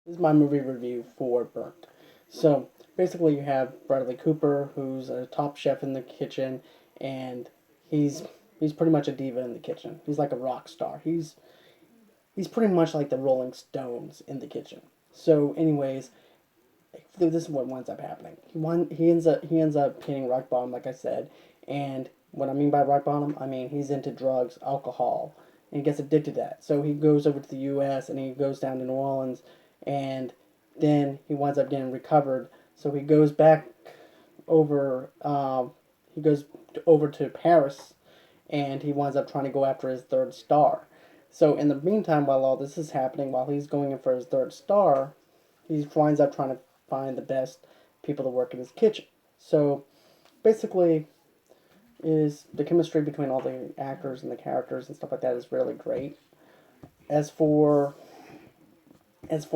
This is my movie review for Burnt. So basically, you have Bradley Cooper, who's a top chef in the kitchen, and he's he's pretty much a diva in the kitchen. He's like a rock star. He's pretty much like the Rolling Stones in the kitchen. So, anyways, this is what winds up happening. He ends up hitting rock bottom, like I said, and what I mean by rock bottom, I mean he's into drugs, alcohol, and he gets addicted to that. So he goes over to the U.S. and he goes down to New Orleans, and then he winds up getting recovered. So he goes back over. He goes over to Paris, and he winds up trying to go after his third star. So in the meantime, while all this is happening, while he's going in for his third star, he winds up trying to find the best people to work in his kitchen. So basically, is the chemistry between all the actors and the characters and stuff like that is really great. As for as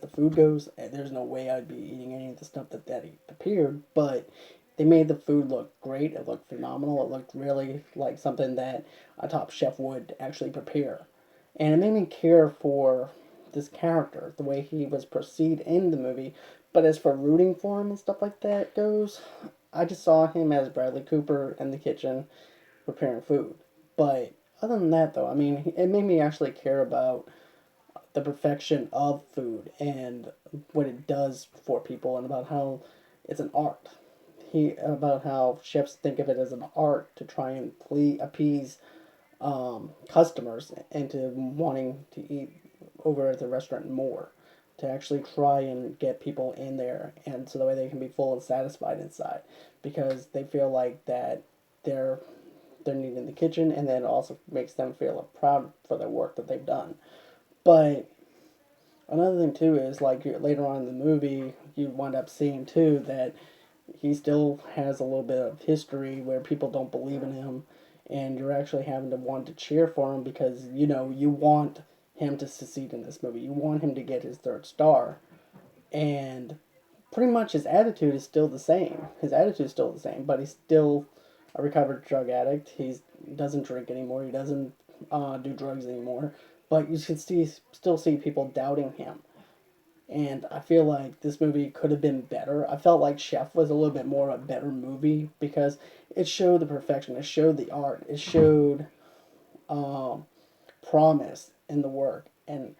the food goes, there's no way I'd be eating any of the stuff that he prepared, but they made the food look great. It looked phenomenal. It looked really like something that a top chef would actually prepare. And it made me care for this character, the way he was perceived in the movie. But as for rooting for him and stuff like that goes, I just saw him as Bradley Cooper in the kitchen preparing food. But other than that, though, I mean, it made me actually care about the perfection of food and what it does for people and about how it's an art. About how chefs think of it as an art to try and appease customers into wanting to eat over at the restaurant more, to actually try and get people in there, and so that way they can be full and satisfied inside, because they feel like that they're they're neat in the kitchen, and then it also makes them feel proud for their work that they've done. But another thing too is like later on in the movie, you wind up seeing too that he still has a little bit of history where people don't believe in him, and you're actually having to want to cheer for him because you want him to succeed in this movie. You want him to get his third star, and pretty much his attitude is still the same. His attitude is still the same, but he's still a recovered drug addict. He doesn't drink anymore. He doesn't do drugs anymore. But you can still see people doubting him, and I feel like this movie could have been better. I felt like Chef was a little bit more a better movie because it showed the perfection, it showed the art, it showed um, promise in the work, and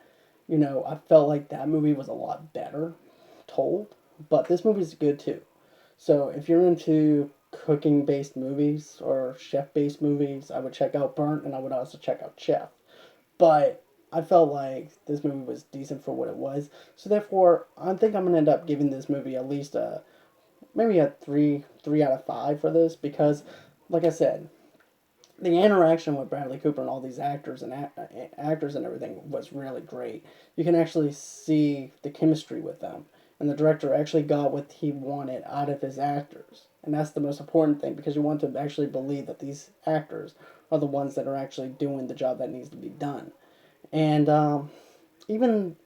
I felt like that movie was a lot better told. But this movie's good too. So if you're into cooking based movies or chef based movies, I would check out Burnt, and I would also check out Chef. But I felt like this movie was decent for what it was. So therefore, I think I'm gonna end up giving this movie at least a maybe a three out of five for this because, like I said, the interaction with Bradley Cooper and all these actors and actors and everything was really great. You can actually see the chemistry with them, and the director actually got what he wanted out of his actors, and that's the most important thing because you want to actually believe that these actors are the ones that are actually doing the job that needs to be done. And even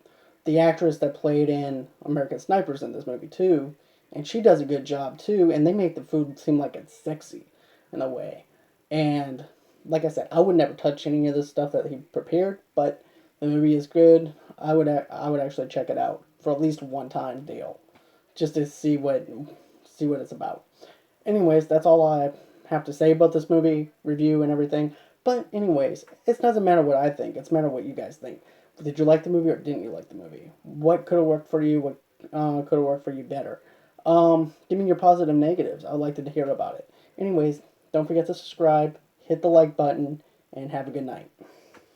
the actress that played in American Snipers in this movie too, and she does a good job too. And they make the food seem like it's sexy in a way. And like I said, I would never touch any of the stuff that he prepared, but the movie is good. I would actually check it out for at least one time deal, just to see what it's about. Anyways, that's all I have to say about this movie review and everything. But anyways, it doesn't matter what I think. It's matter what you guys think. Did you like the movie or didn't you like the movie? What could have worked for you? What could have worked for you better? Give me your positive negatives. I'd like to hear about it. Anyways, don't forget to subscribe, hit the like button, and have a good night.